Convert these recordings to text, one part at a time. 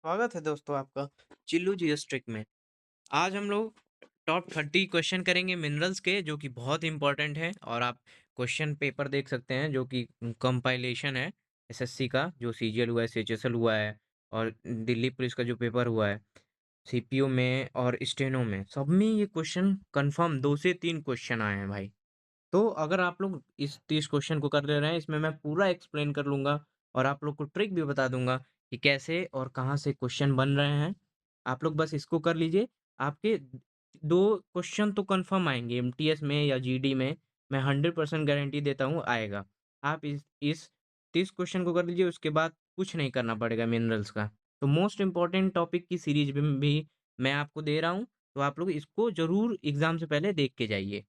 स्वागत है दोस्तों आपका चिल्लू जीएस ट्रिक में। आज हम लोग टॉप 30 क्वेश्चन करेंगे मिनरल्स के, जो कि बहुत इंपॉर्टेंट है। और आप क्वेश्चन पेपर देख सकते हैं, जो कि कंपाइलेशन है एसएससी का, जो सीजीएल हुआ है, सीएचएसएल हुआ है, और दिल्ली पुलिस का जो पेपर हुआ है सीपीओ में और स्टेनो में, सब में ये क्वेश्चन कंफर्म 2 से 3 क्वेश्चन आए हैं भाई। तो अगर आप लोग इस 30 क्वेश्चन को कर ले रहे हैं, इसमें मैं पूरा एक्सप्लेन कर लूंगा और आप लोग को ट्रिक भी बता दूंगा कि कैसे और कहाँ से क्वेश्चन बन रहे हैं। आप लोग बस इसको कर लीजिए। आपके 2 क्वेश्चन तो कंफर्म आएंगे एमटीएस में या जीडी में। मैं 100% गारंटी देता हूँ आएगा। आप इस 30 क्वेश्चन को कर लीजिए, उसके बाद कुछ नहीं करना पड़ेगा मिनरल्स का। तो मोस्ट इम्पोर्टेंट टॉपिक की सीरीज में भी मैं आपको दे रहा हूँ, तो आप लोग इसको जरूर एग्जाम से पहले देख के जाइए।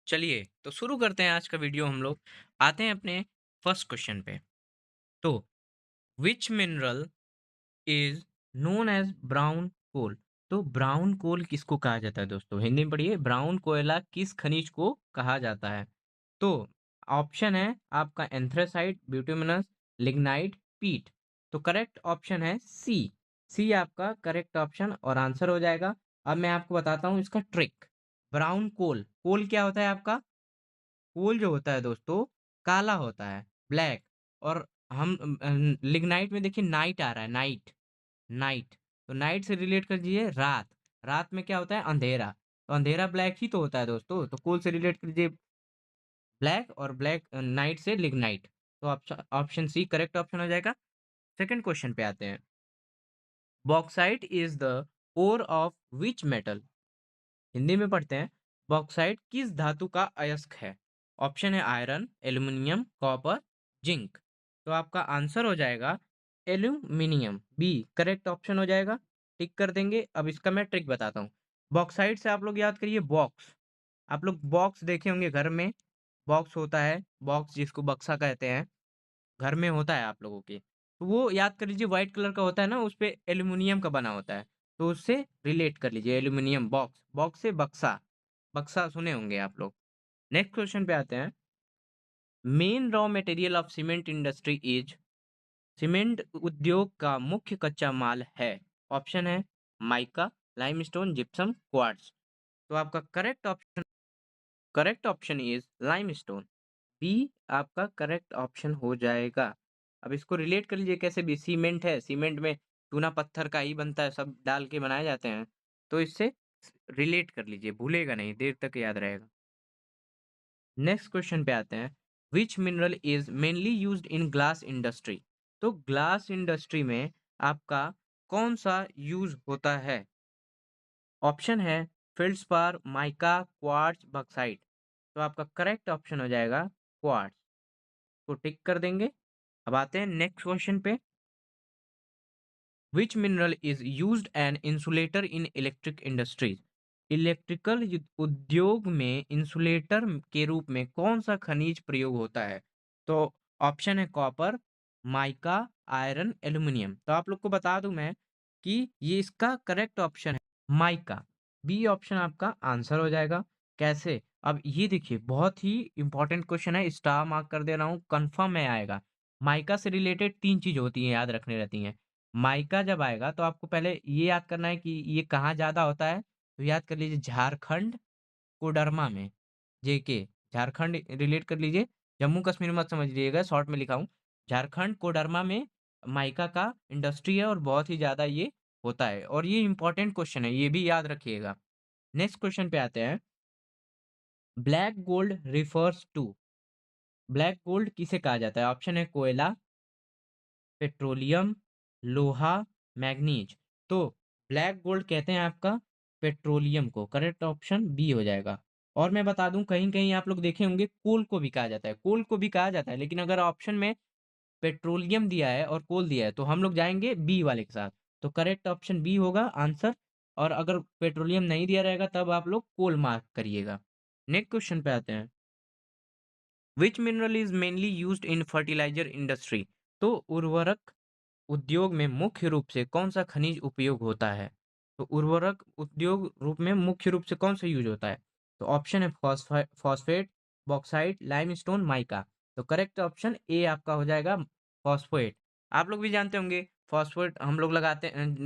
चलिए तो शुरू करते हैं आज का वीडियो। हम लोग आते हैं अपने फर्स्ट क्वेश्चन पे। तो which mineral is known as brown coal. तो ब्राउन कोल किसको कहा जाता है दोस्तों? हिंदी में पढ़िए, ब्राउन कोयला किस खनिज को कहा जाता है? तो ऑप्शन है आपका एंथ्रेसाइट, ब्यूटिमिनस, लिग्नाइट, पीट। तो करेक्ट ऑप्शन है सी। सी आपका करेक्ट ऑप्शन और आंसर हो जाएगा। अब मैं आपको बताता हूँ इसका ट्रिक। ब्राउन कोल, कोल क्या होता है आपका? कोल जो होता है दोस्तों काला होता है, ब्लैक। और हम लिग्नाइट में देखिए नाइट आ रहा है, नाइट, नाइट। तो नाइट से रिलेट कर दीजिए रात। रात में क्या होता है? अंधेरा। तो अंधेरा ब्लैक ही तो होता है दोस्तों, तो कोल से रिलेट कर दीजिए ब्लैक, और ब्लैक नाइट से लिग्नाइट। तो option option C correct option हो जाएगा। सेकंड क्वेश्चन पे आते हैं। Bauxite is the ore of which metal. Hindi में पढ़ते हैं, बॉक्साइट किस धातु का अयस्क है? ऑप्शन है आयरन, एल्युमिनियम, कॉपर, जिंक। तो आपका आंसर हो जाएगा एल्यूमिनियम, बी करेक्ट ऑप्शन हो जाएगा। टिक कर देंगे। अब इसका मैं ट्रिक बताता हूँ। बॉक्साइट से आप लोग याद करिए बॉक्स। आप लोग बॉक्स देखे होंगे घर में, बॉक्स होता है, बॉक्स जिसको बक्सा कहते हैं, घर में होता है आप लोगों के। तो वो याद कर लीजिए व्हाइट कलर का होता है ना, उस पे एल्युमिनियम का बना होता है। तो उससे रिलेट कर लीजिए एल्युमिनियम, बॉक्स, बॉक्स से बक्सा, बक्सा सुने होंगे आप लोग। नेक्स्ट क्वेश्चन पे आते हैं। Main raw material of cement industry is. Cement उद्योग का मुख्य कच्चा माल है। ऑप्शन है माइका, लाइमस्टोन, जिप्सम, क्वार्ट्ज। तो आपका correct option is limestone, B आपका करेक्ट ऑप्शन हो जाएगा। अब इसको रिलेट कर लीजिए कैसे भी, सीमेंट है, सीमेंट में चूना पत्थर का ही बनता है, सब डाल के बनाए जाते हैं। तो इससे रिलेट कर लीजिए, भूलेगा नहीं, देर तक याद रहेगा। नेक्स्ट क्वेश्चन पे आते हैं। Which mineral is mainly used in glass industry. तो ग्लास इंडस्ट्री में आपका कौन सा यूज होता है? ऑप्शन है फेल्ड्स्पार, माइका, क्वार्ट्ज, बक्साइट। तो आपका करेक्ट ऑप्शन हो जाएगा क्वार्ट्ज। को टिक कर देंगे। अब आते हैं नेक्स्ट क्वेश्चन पे। विच mineral is used an insulator in electric industries. Electrical उद्योग में इंसुलेटर के रूप में कौन सा खनिज प्रयोग होता है? तो ऑप्शन है कॉपर, माइका, आयरन, एल्युमिनियम। तो आप लोग को बता दूं मैं कि ये इसका करेक्ट ऑप्शन है माइका, बी ऑप्शन आपका आंसर हो जाएगा। कैसे? अब ये देखिए बहुत ही इंपॉर्टेंट क्वेश्चन है, स्टार मार्क कर दे रहा हूँ, कंफर्म में आएगा। माइका से रिलेटेड 3 चीज होती हैं, याद रखने रहती हैं। माइका जब आएगा तो आपको पहले ये याद करना है कि ये कहाँ ज़्यादा होता है। तो याद कर लीजिए झारखंड, कोडरमा में, जेके, झारखंड रिलेट कर लीजिए। जम्मू कश्मीर मत समझ लीजिएगा, शॉर्ट में लिखा हूँ। झारखंड कोडरमा में माइका का इंडस्ट्री है और बहुत ही ज़्यादा ये होता है, और ये इंपॉर्टेंट क्वेश्चन है, ये भी याद रखिएगा। नेक्स्ट क्वेश्चन पे आते हैं। Black gold refers to. Black gold किसे कहा जाता है? ऑप्शन है कोयला, पेट्रोलियम, लोहा, मैग्नीज। तो ब्लैक गोल्ड कहते हैं आपका पेट्रोलियम को, करेक्ट ऑप्शन बी हो जाएगा। और मैं बता दूं कहीं कहीं आप लोग देखे होंगे कोल को भी कहा जाता है, कोल को भी कहा जाता है, लेकिन अगर ऑप्शन में पेट्रोलियम दिया है और कोल दिया है तो हम लोग जाएंगे बी वाले के साथ। तो करेक्ट ऑप्शन बी होगा आंसर। और अगर पेट्रोलियम नहीं दिया रहेगा तब आप लोग कोल मार्क करिएगा। नेक्स्ट क्वेश्चन पे आते हैं। Which mineral is mainly used in fertilizer industry. तो उर्वरक उद्योग में मुख्य रूप से कौन सा खनिज उपयोग होता है? तो उर्वरक उद्योग रूप में मुख्य रूप से कौन सा यूज होता है? तो ऑप्शन है फॉस्फेट, बॉक्साइट, लाइमस्टोन, माइका। तो करेक्ट ऑप्शन ए आपका हो जाएगा फॉस्फेट। आप लोग भी जानते होंगे फॉस्फेट हम लोग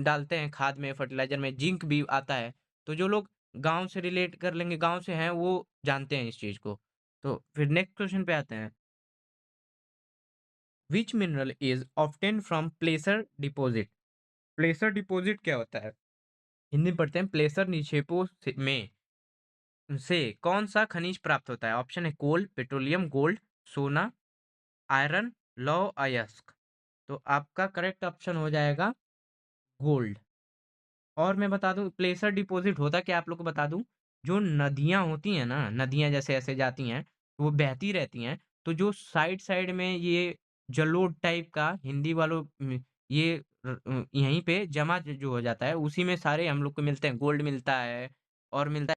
डालते हैं खाद में, फर्टिलाइज़र में, जिंक भी आता है। तो जो लोग गाँव से रिलेट कर लेंगे, गाँव से हैं, वो जानते हैं इस चीज़ को। तो फिर नेक्स्ट क्वेश्चन पे आते हैं। Which mineral is obtained from प्लेसर deposit? प्लेसर deposit क्या होता है? हिंदी में पढ़ते हैं, प्लेसर निक्षेपों से कौन-सा खनिज प्राप्त होता है? ऑप्शन है कोल, पेट्रोलियम, गोल्ड, सोना, आयरन, लौह अयस्क। तो आपका करेक्ट ऑप्शन हो जाएगा गोल्ड। और मैं बता दूँ प्लेसर डिपॉज़िट होता क्या है आप लोग को बता दूँ, जो नदियाँ होती हैं ना, नदियाँ जैसे ऐसे जाती हैं, वो बहती रहती हैं, तो जो साइड-साइड में ये जलोढ़ टाइप का हिंदी वालों ये यहीं पे जमा जो हो जाता है, उसी में सारे हम लोग को मिलते हैं, गोल्ड मिलता है और मिलता है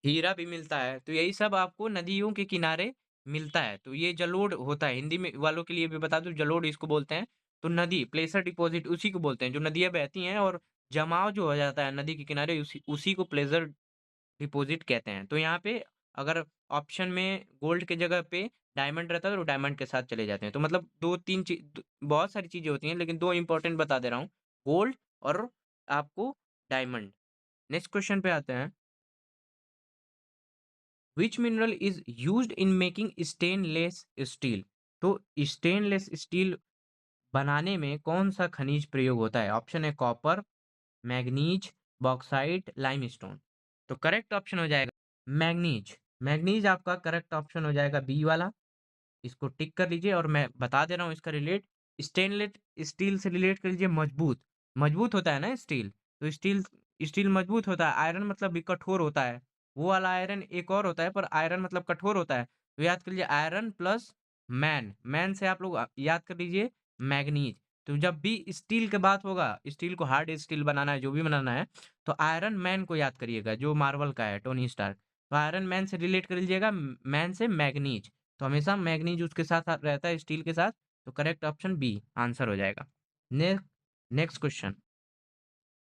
हीरा भी मिलता है, तो यही सब आपको नदियों के किनारे मिलता है। तो ये जलोढ़ होता है, हिंदी में वालों के लिए भी बता दूँ जलोढ़ इसको बोलते हैं। तो नदी, प्लेसर डिपॉज़िट उसी को बोलते हैं, जो नदियाँ बहती हैं और जमाव जो हो जाता है नदी के किनारे उसी उसी को प्लेसर डिपॉज़िट कहते हैं। तो यहाँ पे अगर ऑप्शन में गोल्ड की जगह पे डायमंड रहता है तो डायमंड के साथ चले जाते हैं। तो मतलब 2-3 बहुत सारी चीज़ें होती हैं लेकिन 2 इम्पोर्टेंट बता दे रहा हूँ, गोल्ड और आपको डायमंड। नेक्स्ट क्वेश्चन पे आते हैं। Which mineral is used in making stainless steel? तो स्टेनलेस स्टील बनाने में कौन-सा खनिज प्रयोग होता है? ऑप्शन है कॉपर, मैंगनीज, बॉक्साइट, लाइमस्टोन। तो करेक्ट ऑप्शन हो जाएगा मैंगनीज। मैंगनीज आपका करेक्ट ऑप्शन हो जाएगा बी वाला। इसको टिक कर लीजिए और मैं बता दे रहा हूँ इसका रिलेट स्टेनलेस स्टील से रिलेट कर लीजिए मजबूत। मजबूत होता है ना स्टील, तो स्टील स्टील मजबूत होता है, आयरन मतलब भी कठोर होता है। वो वाला आयरन एक और होता है पर आयरन मतलब कठोर होता है। तो याद कर लीजिए आयरन प्लस मैन से आप लोग याद कर लीजिए मैंगनीज। तो जब भी स्टील की बात होगा, स्टील को हार्ड स्टील बनाना है, जो भी बनाना है, तो आयरन मैन को याद करिएगा जो मार्वल का है टोनी स्टार्क। तो आयरन मैन से रिलेट कर लीजिएगा, मैन से मैंगनीज। तो हमेशा मैंगनीज उसके साथ रहता है स्टील के साथ, तो करेक्ट ऑप्शन बी आंसर हो जाएगा। ने next question.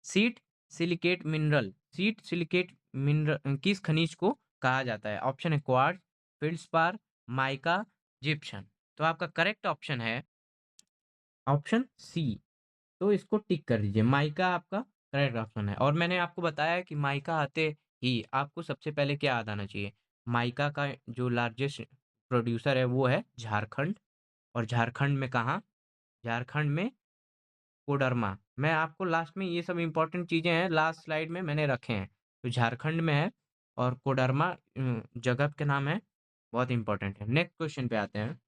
Sheet silicate mineral sheet silicate mineral किस खनिज को कहा जाता है? ऑप्शन है क्वार्ट्ज, फील्डस्पार, माइका, जिप्सम। तो आपका करेक्ट ऑप्शन है ऑप्शन सी। तो इसको टिक कर दीजिए, माइका आपका करेक्ट ऑप्शन है। और मैंने आपको बताया कि माइका आते ही आपको सबसे पहले क्या याद आना चाहिए? माइका का जो लार्जेस्ट प्रोड्यूसर है वो है झारखंड। और झारखंड में कहाँ? झारखंड में कोडरमा। मैं आपको लास्ट में ये सब इम्पोर्टेंट चीज़ें हैं लास्ट स्लाइड में मैंने रखे हैं। तो झारखंड में है और कोडरमा जगह का नाम है, बहुत इम्पोर्टेंट है। नेक्स्ट क्वेश्चन पे आते हैं।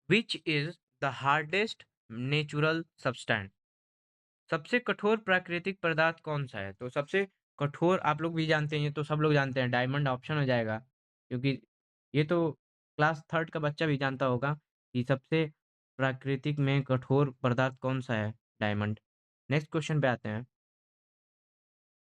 Which is the hardest natural substance? सबसे कठोर प्राकृतिक पदार्थ कौन-सा है? तो सबसे कठोर आप लोग भी जानते हैं, ये तो सब लोग जानते हैं, डायमंड ऑप्शन हो जाएगा। क्योंकि ये तो क्लास 3rd का बच्चा भी जानता होगा कि सबसे प्राकृतिक में कठोर पदार्थ कौन-सा है? डायमंड। नेक्स्ट क्वेश्चन पे आते हैं।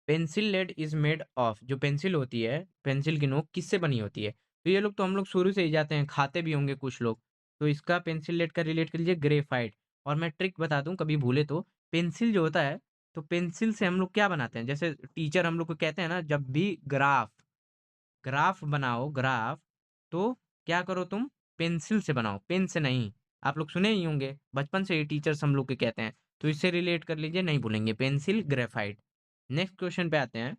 Pencil lead is made of जो पेंसिल होती है, पेंसिल की नोक किससे बनी होती है? तो ये लोग तो हम लोग शुरू से ही जाते हैं, खाते भी होंगे कुछ लोग। तो इसका पेंसिल लेड का रिलेट कर लीजिए ग्रेफाइट। और मैं ट्रिक बता दूँ कभी भूले तो, पेंसिल जो होता है, तो पेंसिल से हम लोग क्या बनाते हैं? जैसे टीचर हम लोग को कहते हैं ना जब भी ग्राफ बनाओ ग्राफ, तो क्या करो तुम? पेंसिल से बनाओ, पेन से नहीं। आप लोग सुने ही होंगे, बचपन से ही टीचर्स हम लोग के कहते हैं। तो इससे रिलेट कर लीजिए, नहीं भूलेंगे, पेंसिल, ग्रेफाइट। नेक्स्ट क्वेश्चन पे आते हैं।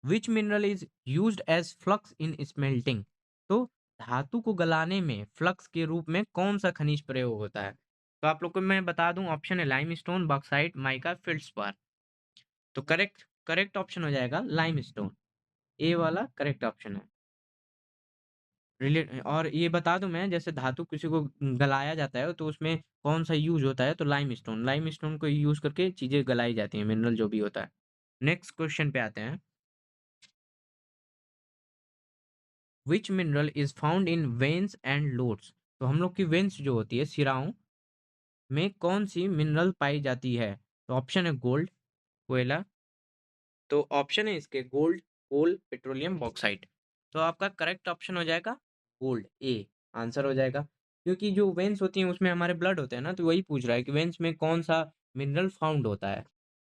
Which mineral is used as flux in smelting? तो धातु को गलाने में फ्लक्स के रूप में कौन सा खनिज प्रयोग होता है? तो आप लोग को मैं बता दूं, ऑप्शन है लाइमस्टोन, बॉक्साइट, माइका, फील्डस्पार। तो करेक्ट करेक्ट ऑप्शन हो जाएगा लाइमस्टोन। ए वाला करेक्ट ऑप्शन है। रिलेट और ये बता दूं मैं, जैसे धातु किसी को गलाया जाता है तो उसमें कौन सा यूज होता है? तो लाइमस्टोन, लाइमस्टोन को यूज करके चीजें गलाई जाती हैं, मिनरल जो भी होता है। नेक्स्ट क्वेश्चन पे आते हैं। Which mineral is found in veins and loads? तो हम लोग की वेन्स जो होती है, शिराओं में कौन सी मिनरल पाई जाती है? तो ऑप्शन है गोल्ड, कोयला। तो ऑप्शन है इसके गोल्ड, कोल, पेट्रोलियम, बॉक्साइट। तो आपका करेक्ट ऑप्शन हो जाएगा गोल्ड, ए आंसर हो जाएगा। क्योंकि जो वेन्स होती हैं उसमें हमारे ब्लड होते हैं ना, तो वही पूछ रहा है कि वेन्स में कौन सा मिनरल फाउंड होता है।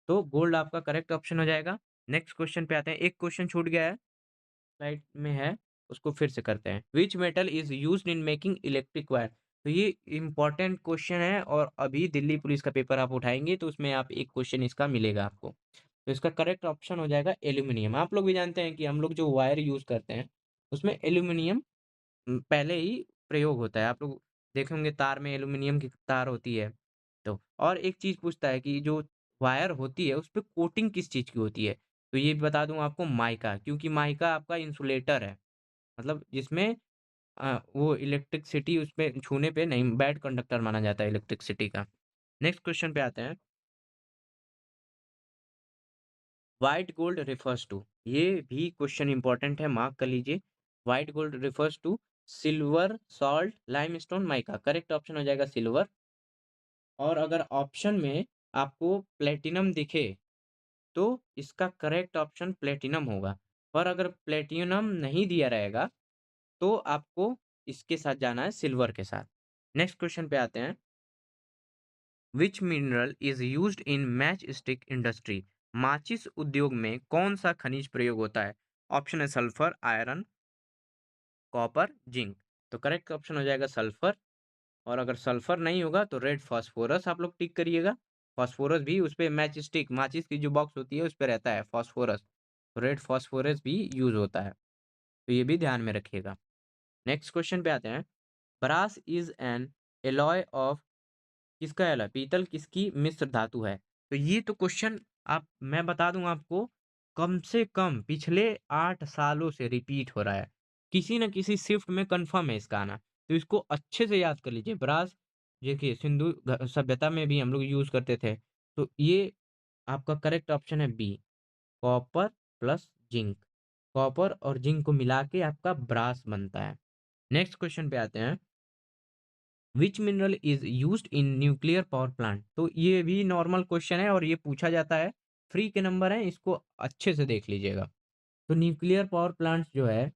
तो गोल्ड आपका करेक्ट ऑप्शन हो जाएगा। नेक्स्ट क्वेश्चन पे आते हैं, एक क्वेश्चन छूट गया है स्लाइड में है, उसको फिर से करते हैं। Which metal is used in making electric wire? तो ये इम्पोर्टेंट क्वेश्चन है और अभी दिल्ली पुलिस का पेपर आप उठाएँगे तो उसमें आप एक क्वेश्चन इसका मिलेगा आपको। तो इसका करेक्ट ऑप्शन हो जाएगा एल्यूमीनियम। आप लोग भी जानते हैं कि हम लोग जो वायर यूज़ करते हैं, उसमें एल्यूमीनियम पहले ही प्रयोग होता है। आप लोग देखे होंगे तार में एल्यूमीनियम की तार होती है। तो और एक चीज़ पूछता है कि जो वायर होती है, उसपे कोटिंग किस चीज़ की होती है? तो ये बता दूँ आपको माइका, क्योंकि माइका आपका इंसुलेटर है। मतलब जिसमें वो इलेक्ट्रिसिटी उसपे छूने पे नहीं बैड कंडक्टर माना जाता है इलेक्ट्रिसिटी का। नेक्स्ट क्वेश्चन पे आते हैं। व्हाइट गोल्ड रिफर्स टू, ये भी क्वेश्चन इंपॉर्टेंट है, मार्क कर लीजिए। White gold refers to silver, salt, limestone, mica. Correct option हो जाएगा सिल्वर। और अगर ऑप्शन में आपको प्लेटिनम दिखे तो इसका करेक्ट ऑप्शन प्लेटिनम होगा। और अगर प्लेटिनम नहीं दिया रहेगा तो आपको इसके साथ जाना है सिल्वर के साथ। नेक्स्ट क्वेश्चन पे आते हैं। Which mineral is used in match stick industry, माचिस उद्योग में कौन सा खनिज प्रयोग होता है? ऑप्शन है सल्फर, आयरन, कॉपर, जिंक। तो करेक्ट ऑप्शन हो जाएगा सल्फर। और अगर सल्फर नहीं होगा तो रेड फास्फोरस आप लोग टिक करिएगा। फास्फोरस भी उस पे मैच स्टिक माचिस की जो बॉक्स होती है उस पे रहता है फास्फोरस। तो रेड फास्फोरस भी यूज होता है, तो ये भी ध्यान में रखिएगा। नेक्स्ट क्वेश्चन पे आते हैं। Brass is an alloy of, किसका एलॉय, पीतल किसकी मिश्र धातु है? तो ये तो क्वेश्चन आप मैं बता दूं आपको, कम से कम पिछले 8 सालों से रिपीट हो रहा है। किसी न किसी शिफ्ट में कंफर्म है इसका आना। तो इसको अच्छे से याद कर लीजिए। ब्रास देखिए सिंधु सभ्यता में भी हम लोग यूज करते थे। तो ये आपका करेक्ट ऑप्शन है B, copper plus zinc. Copper और जिंक को मिला के आपका ब्रास बनता है। नेक्स्ट क्वेश्चन पे आते हैं। Which mineral is used in nuclear power plant? तो ये भी नॉर्मल क्वेश्चन है और ये पूछा जाता है, फ्री के नंबर है, इसको अच्छे से देख लीजिएगा। तो न्यूक्लियर पावर प्लांट जो है,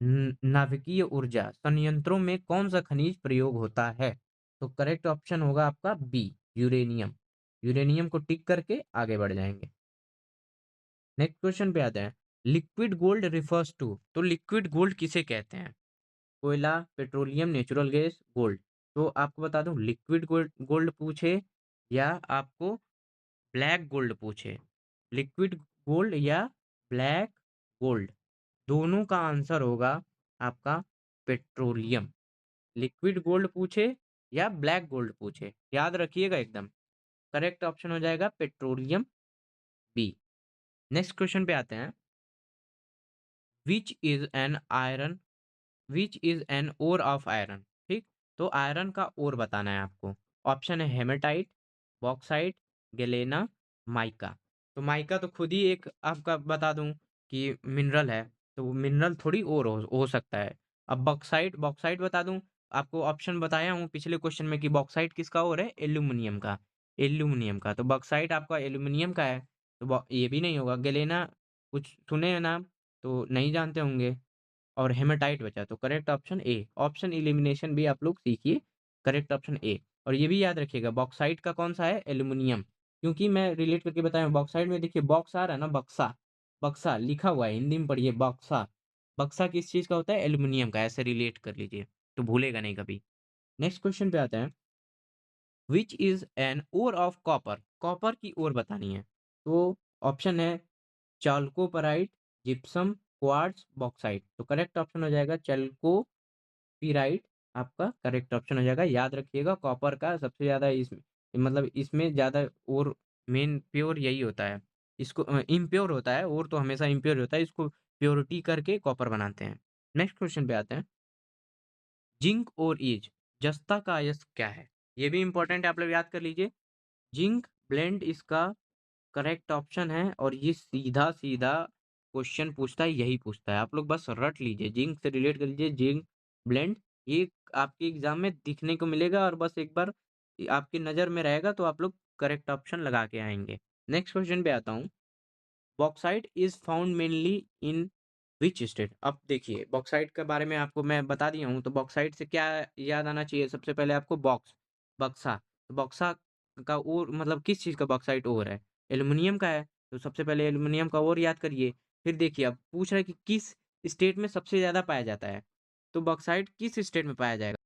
नाभिकीय ऊर्जा संयंत्रों में कौन सा खनिज प्रयोग होता है? तो करेक्ट ऑप्शन होगा आपका बी, यूरेनियम। यूरेनियम को टिक करके आगे बढ़ जाएंगे। नेक्स्ट क्वेश्चन पे आते हैं। लिक्विड गोल्ड रिफर्स टू, तो लिक्विड गोल्ड किसे कहते हैं? कोयला, पेट्रोलियम, नेचुरल गैस, गोल्ड। तो आपको बता दूं, लिक्विड गोल्ड गोल्ड पूछे या आपको ब्लैक गोल्ड पूछे, लिक्विड गोल्ड या ब्लैक गोल्ड, दोनों का आंसर होगा आपका पेट्रोलियम। लिक्विड गोल्ड पूछे या ब्लैक गोल्ड पूछे, याद रखिएगा एकदम। करेक्ट ऑप्शन हो जाएगा पेट्रोलियम, बी। नेक्स्ट क्वेश्चन पे आते हैं। Which is an iron, which is an ore of iron? ठीक, तो आयरन का ओर बताना है आपको। ऑप्शन है हेमेटाइट, बॉक्साइट, गैलेना, माइका। तो माइका तो खुद ही एक आपका बता दूं कि मिनरल है, तो वो मिनरल थोड़ी और हो सकता है। अब बॉक्साइट, बॉक्साइट बता दूं आपको, ऑप्शन बताया हूँ पिछले क्वेश्चन में कि बॉक्साइट किसका और है, एल्यूमिनियम का। एल्यूमिनियम का, तो बॉक्साइट आपका एल्यूमिनियम का है। तो ये भी नहीं होगा। गैलेना कुछ सुने हैं नाम, तो नहीं जानते होंगे। और हेमाटाइट बचा, तो correct option A. Option elimination भी आप लोग सीखिए। Correct option A. और ये भी याद रखिएगा, बॉक्साइट का कौन सा है, एल्यूमिनियम। क्योंकि मैं रिलेट करके बताया हूँ, बॉक्साइट में देखिए बॉक्स आ रहा है ना, बक्सा, बक्सा लिखा हुआ है, हिंदी में पढ़िए बक्सा। बक्सा किस चीज का होता है, एल्यूमिनियम का, ऐसे रिलेट कर लीजिए तो भूलेगा नहीं कभी। नेक्स्ट क्वेश्चन पे आते हैं। Which is an ore of copper, copper की ओर बतानी है। तो ऑप्शन है चाल्कोपराइट, जिप्सम, क्वार्ट्ज, बॉक्साइट। तो करेक्ट ऑप्शन हो जाएगा चाल्कोपिराइट, आपका करेक्ट ऑप्शन हो जाएगा। याद रखिएगा कॉपर का सबसे ज़्यादा इस मतलब इसमें ज़्यादा और मेन प्योर यही होता है। इसको इम्प्योर होता है, और तो हमेशा इम्प्योर होता है, इसको प्योरिटी करके कॉपर बनाते हैं। नेक्स्ट क्वेश्चन पे आते हैं। जिंक और ईज, जस्ता का अयस्क क्या है? ये भी इंपॉर्टेंट है, आप लोग याद कर लीजिए। जिंक ब्लेंड इसका करेक्ट ऑप्शन है, और ये सीधा सीधा क्वेश्चन पूछता है, यही पूछता है, आप लोग बस रट लीजिए, जिंक से रिलेट कर लीजिए, जिंक ब्लेंड। ये आपके एग्जाम में दिखने को मिलेगा, और बस एक बार आपकी नज़र में रहेगा तो आप लोग करेक्ट ऑप्शन लगा के आएंगे। नेक्स्ट क्वेश्चन पे आता हूँ। Bauxite is found mainly in which state? अब देखिए बॉक्साइट के बारे में आपको मैं बता दिया हूँ, तो बॉक्साइट से क्या याद आना चाहिए, सबसे पहले आपको बॉक्स, बक्सा। तो बक्सा का और मतलब किस चीज़ का बॉक्साइट ओर है, एल्युमिनियम का है। तो सबसे पहले एल्युमिनियम का ओर याद करिए। फिर देखिए अब पूछ रहा है कि किस स्टेट में सबसे ज़्यादा पाया जाता है, तो बॉक्साइट किस स्टेट में पाया जाएगा?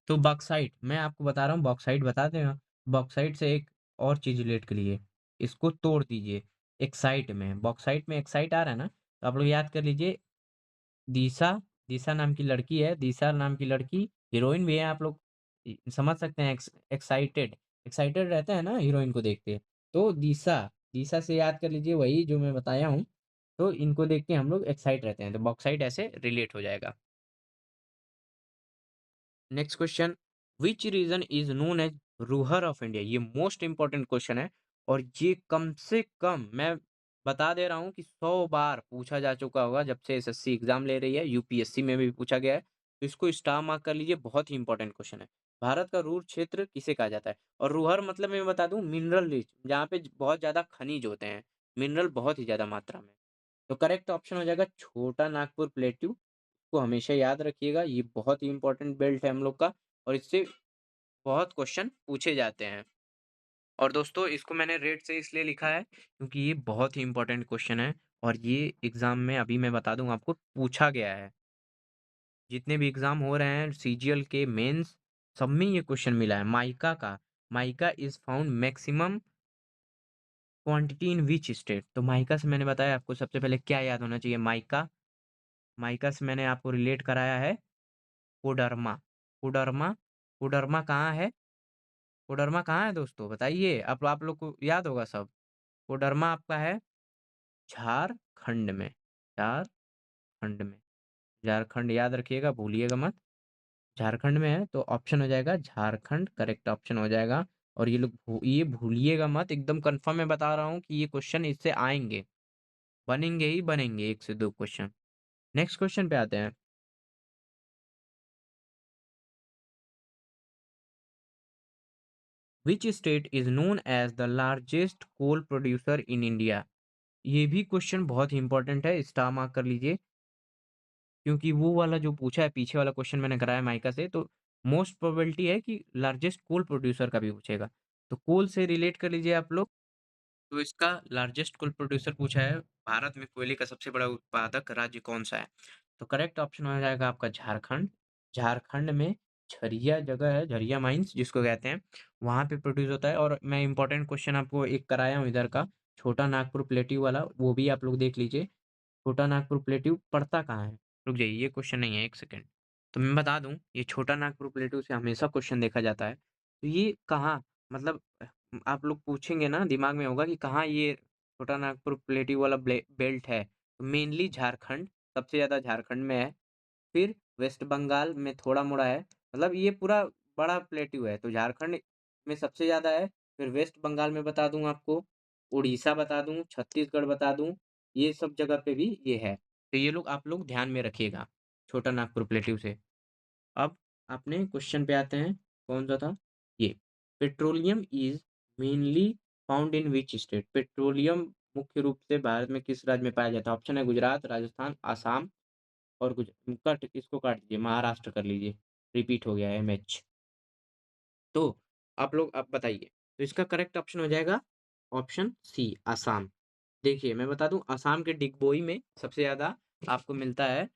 तो बॉक्साइट मैं आपको बता रहा हूँ, बॉक्साइट बता दें ना, बॉक्साइट से एक और चीज़ रिलेट करिए, इसको तोड़ दीजिए। एक्साइट में, बॉक्साइट में एक्साइट आ रहा है ना, तो आप लोग याद कर लीजिए, दिशा, दिशा नाम की लड़की है, दिशा नाम की लड़की हीरोइन भी है, आप लोग समझ सकते हैं, एक्साइटेड, एक्साइटेड रहते हैं ना हीरोइन को देख के। तो दिशा, दिशा से याद कर लीजिए वही जो मैं बताया हूँ, तो इनको देख के हम लोग एक्साइट रहते हैं, तो बॉक्साइट ऐसे रिलेट हो जाएगा। Next question, which region is known as Ruhr of India? ये मोस्ट इंपॉर्टेंट क्वेश्चन है, और ये कम से कम मैं बता दे रहा हूँ कि 100 बार पूछा जा चुका होगा जब से एसएससी एग्जाम ले रही है, यूपीएससी में भी पूछा गया है, तो इसको स्टार मार्क कर लीजिए, बहुत ही इंपॉर्टेंट क्वेश्चन है। भारत का रूर क्षेत्र किसे कहा जाता है? और रूहर मतलब मैं बता दूं, मिनरल रिच, जहाँ पे बहुत ज्यादा खनिज होते हैं, मिनरल बहुत ही ज्यादा मात्रा में। तो करेक्ट ऑप्शन हो जाएगा छोटा नागपुर प्लेट्यू, को हमेशा याद रखिएगा, ये बहुत ही इंपॉर्टेंट बेल्ट है हम लोग का, और इससे बहुत क्वेश्चन पूछे जाते हैं। और दोस्तों इसको मैंने रेड से इसलिए लिखा है क्योंकि ये बहुत ही इंपॉर्टेंट क्वेश्चन है, और ये एग्जाम में अभी मैं बता दूं आपको पूछा गया है। जितने भी एग्जाम हो रहे हैं सीजीएल के मेंस, सब में ये क्वेश्चन मिला है माइका का। Mica is found maximum quantity in which state? तो माइका से मैंने बताया आपको सबसे पहले क्या याद होना चाहिए, माइका, माइका से मैंने आपको रिलेट कराया है कोडरमा, कोडरमा, कोडरमा कहाँ है? कोडरमा कहाँ है दोस्तों बताइए? आप लोग को याद होगा सब। कोडरमा आपका है झारखंड में, झारखंड में, झारखंड याद रखिएगा, भूलिएगा मत। झारखंड में है, तो ऑप्शन हो जाएगा झारखंड, करेक्ट ऑप्शन हो जाएगा। और ये लोग ये भूलिएगा मत, एकदम कंफर्म मैं बता रहा हूँ कि ये क्वेश्चन इससे आएंगे, बनेंगे ही बनेंगे, एक से दो क्वेश्चन। नेक्स्ट क्वेश्चन पे आते हैं। Which state is known as the largest coal producer in India? ये भी क्वेश्चन बहुत ही इंपॉर्टेंट है, स्टार मार्क कर लीजिए, क्योंकि वो वाला जो पूछा है पीछे वाला क्वेश्चन मैंने कराया माइका से, तो मोस्ट प्रोबेबिलिटी है कि लार्जेस्ट कोल प्रोड्यूसर का भी पूछेगा, तो कोल से रिलेट कर लीजिए आप लोग। तो इसका लार्जेस्ट कोल प्रोड्यूसर पूछा है, भारत में कोयले का सबसे बड़ा उत्पादक राज्य कौन सा है? तो करेक्ट ऑप्शन हो जाएगा आपका झारखंड। झारखंड में झरिया जगह है, झरिया माइंस जिसको कहते हैं, वहां पे प्रोड्यूस होता है। और मैं इंपॉर्टेंट क्वेश्चन आपको एक कराया हूँ इधर का, छोटा नागपुर प्लेटिव वाला, वो भी आप लोग देख लीजिए। छोटा नागपुर प्लेट्यू पड़ता कहाँ है? रुक जाइए, ये क्वेश्चन नहीं है, एक सेकंड। तो मैं बता दूं, ये छोटा नागपुर प्लेट्यू से हमेशा क्वेश्चन देखा जाता है, तो ये कहाँ, मतलब आप लोग पूछेंगे ना, दिमाग में होगा कि कहाँ ये छोटा नागपुर प्लेट्यू वाला बेल्ट है, तो मेनली झारखंड, सबसे ज्यादा झारखंड में है। फिर वेस्ट बंगाल में थोड़ा मोड़ा है, मतलब ये पूरा बड़ा प्लेट्यू है, तो झारखंड में सबसे ज्यादा है। फिर वेस्ट बंगाल में बता दूं आपको, उड़ीसा बता दूं, छत्तीसगढ़ बता दूं, ये सब जगह पे भी ये है, तो ये लोग आप लोग ध्यान में रखिएगा, छोटा नागपुर प्लेट्यू से। अब अपने क्वेश्चन पे आते हैं, कौन सा था ये, petroleum is mainly found in which state? Petroleum मुख्य रूप से भारत में किस राज्य में पाया जाता है? ऑप्शन है गुजरात, राजस्थान, आसाम, और कुछ कट, इसको काट दीजिए, महाराष्ट्र कर लीजिए, रिपीट हो गया है एमएच। तो आप लोग अब बताइए, तो इसका करेक्ट ऑप्शन हो जाएगा ऑप्शन सी, आसाम। देखिए मैं बता दूं, आसाम के डिगबोई में सबसे ज्यादा आपको मिलता है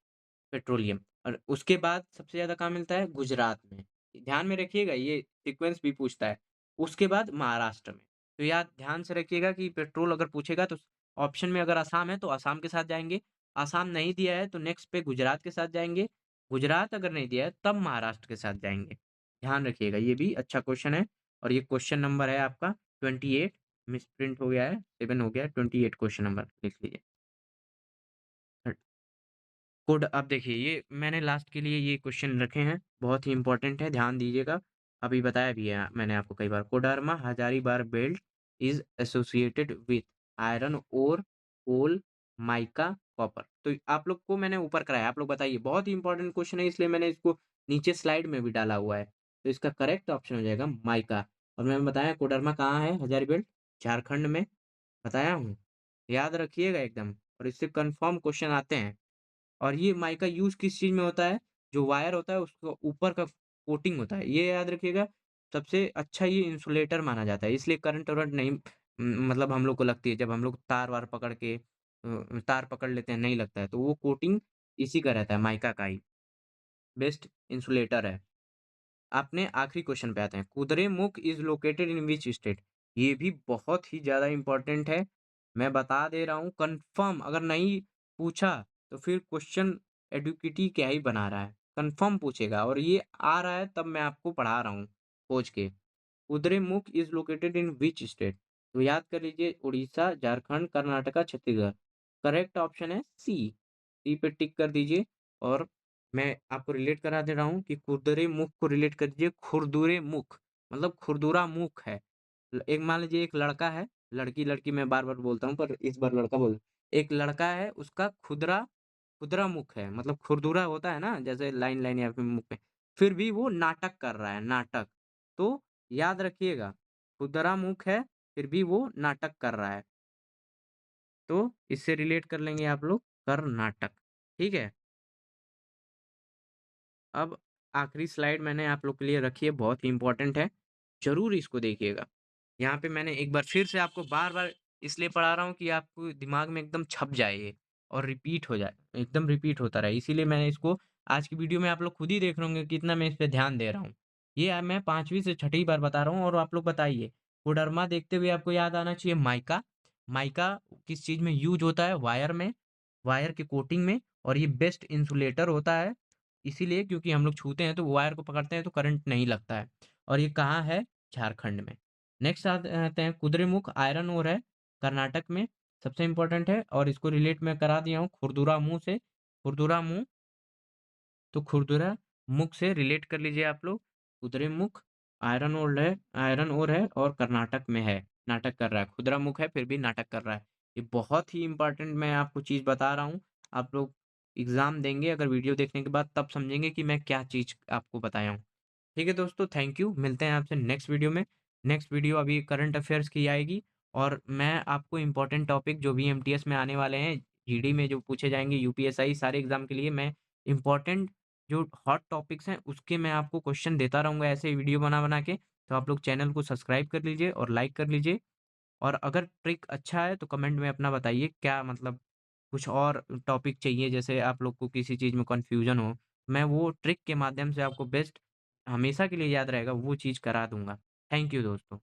पेट्रोलियम, और उसके बाद सबसे ज्यादा कहाँ मिलता है? गुजरात में। ध्यान में रखिएगा, ये सीक्वेंस भी पूछता है। उसके बाद महाराष्ट्र में। तो याद ध्यान से रखिएगा कि पेट्रोल अगर पूछेगा तो ऑप्शन में अगर आसाम है तो आसाम के साथ जाएंगे, आसाम नहीं दिया है तो नेक्स्ट पे गुजरात के साथ जाएंगे, गुजरात अगर नहीं दिया है तब महाराष्ट्र के साथ जाएंगे। ध्यान रखिएगा, ये भी अच्छा क्वेश्चन है, और ये क्वेश्चन नंबर है आपका 28, मिस प्रिंट हो गया है, 7 हो गया है, 28 क्वेश्चन नंबर लिख लीजिए। कोड अब देखिए, ये मैंने लास्ट के लिए ये क्वेश्चन रखे हैं, बहुत ही इंपॉर्टेंट है, ध्यान दीजिएगा। अभी बताया भी है मैंने आपको कई बार, Koderma Hazaribagh belt is associated with iron ore, coal, mica, copper. तो आप लोग को मैंने ऊपर कराया, आप लोग बताइए, बहुत ही इंपॉर्टेंट क्वेश्चन है, इसलिए मैंने इसको नीचे स्लाइड में भी डाला हुआ है। तो इसका करेक्ट ऑप्शन हो जाएगा माइका। और मैंने बताया कोडरमा कहाँ है, हजारी बेल्ट, झारखंड में, बताया हूँ, याद रखिएगा एकदम, और इससे कंफर्म क्वेश्चन आते हैं। और ये माइका यूज़ किस चीज़ में होता है? जो वायर होता है उसको ऊपर का कोटिंग होता है, ये याद रखिएगा। सबसे अच्छा ये इंसुलेटर माना जाता है, इसलिए करंट-वरंट नहीं मतलब हम लोग को लगती है, जब हम लोग तार-वार पकड़ के तार पकड़ लेते हैं नहीं लगता है, तो वो कोटिंग इसी का रहता है, माइका का ही। बेस्ट इंसुलेटर है। अपने आखिरी क्वेश्चन पे आते हैं। Kudremukh is located in which state? ये भी बहुत ही ज़्यादा इम्पोर्टेंट है। मैं बता दे रहा हूँ कन्फर्म, अगर नहीं पूछा तो फिर क्वेश्चन एडुकेटी क्या ही बना रहा है। कन्फर्म पूछेगा और ये आ रहा है तब मैं आपको पढ़ा रहा हूँ खोज के। Kudremukh is located in which state? तो याद कर लीजिए उड़ीसा, झारखंड, कर्नाटका, छत्तीसगढ़। करेक्ट ऑप्शन है सी। सी पे टिक कर दीजिए और मैं आपको रिलेट करा दे रहा हूँ कि खुरदरे मुख को रिलेट कर दीजिए खुरदुरे मुख, मतलब खुरदुरा मुख है। एक मान लीजिए एक लड़का है, लड़की-लड़की मैं बार-बार बोलता हूँ पर इस बार लड़का बोल एक लड़का है उसका खुदरा खुदरा मुख है, मतलब खुरदुरा होता है ना जैसे लाइन-लाइन या फिर मुख में, फिर भी वो नाटक कर रहा है, नाटक। तो याद रखिएगा, खुदरा मुख है, फिर भी वो नाटक कर रहा है। तो इससे रिलेट कर लेंगे आप लोग कर्नाटक, ठीक है? अब आखिरी स्लाइड मैंने आप लोग के लिए रखी है, बहुत ही इम्पोर्टेंट है, ज़रूर इसको देखिएगा। यहाँ पे मैंने एक बार फिर से आपको बार-बार इसलिए पढ़ा रहा हूँ कि आपको दिमाग में एकदम छप जाए ये और रिपीट हो जाए, एकदम रिपीट होता रहे। इसीलिए मैंने इसको आज की वीडियो में आप लोग खुद ही देख रहे होंगे कितना मैं इस पे ध्यान दे रहा हूँ। ये मैं 5वीं से छठी बार बता रहा हूँ और आप लोग बताइए, कोडरमा देखते हुए आपको याद आना चाहिए माइका। माइका किस चीज़ में यूज़ होता है? वायर में, वायर की कोटिंग में और ये बेस्ट इंसुलेटर होता है। इसीलिए क्योंकि हम लोग छूते हैं तो वायर को पकड़ते हैं तो करंट नहीं लगता है और ये कहाँ है? झारखंड में। नेक्स्ट आते हैं कुद्रेमुख आयरन ओर है, कर्नाटक में सबसे इम्पोर्टेंट है और इसको रिलेट मैं करा दिया हूँ खुरदुरा मुँह से। खुरदुरा मुँह तो खुरदुरा मुख से रिलेट कर लीजिए आप लोग। कुद्रेमुख आयरन ओर है और कर्नाटक में है, नाटक कर रहा है। खुदरा मुख है फिर भी नाटक कर रहा है। ये बहुत ही इम्पोर्टेंट मैं आपको चीज़ बता रहा हूँ। आप लोग एग्ज़ाम देंगे अगर वीडियो देखने के बाद तब समझेंगे कि मैं क्या चीज़ आपको बताया हूँ। ठीक है दोस्तों, थैंक यू। मिलते हैं आपसे नेक्स्ट वीडियो में। नेक्स्ट वीडियो अभी करंट अफ़ेयर्स की आएगी और मैं आपको इम्पोर्टेंट टॉपिक जो भी एमटीएस में आने वाले हैं, जीडी में जो पूछे जाएँगे, यूपीएसआई सारे एग्ज़ाम के लिए मैं इम्पोर्टेंट जो हॉट टॉपिक्स हैं, उसके मैं आपको क्वेश्चन देता रहूँगा ऐसे ही वीडियो बना-बना के। तो आप लोग चैनल को सब्सक्राइब कर लीजिए और लाइक कर लीजिए और अगर ट्रिक अच्छा है तो कमेंट में अपना बताइए क्या मतलब कुछ और टॉपिक चाहिए जैसे आप लोग को किसी चीज़ में कन्फ्यूज़न हो, मैं वो ट्रिक के माध्यम से आपको बेस्ट हमेशा के लिए याद रहेगा वो चीज़ करा दूँगा। थैंक यू दोस्तों।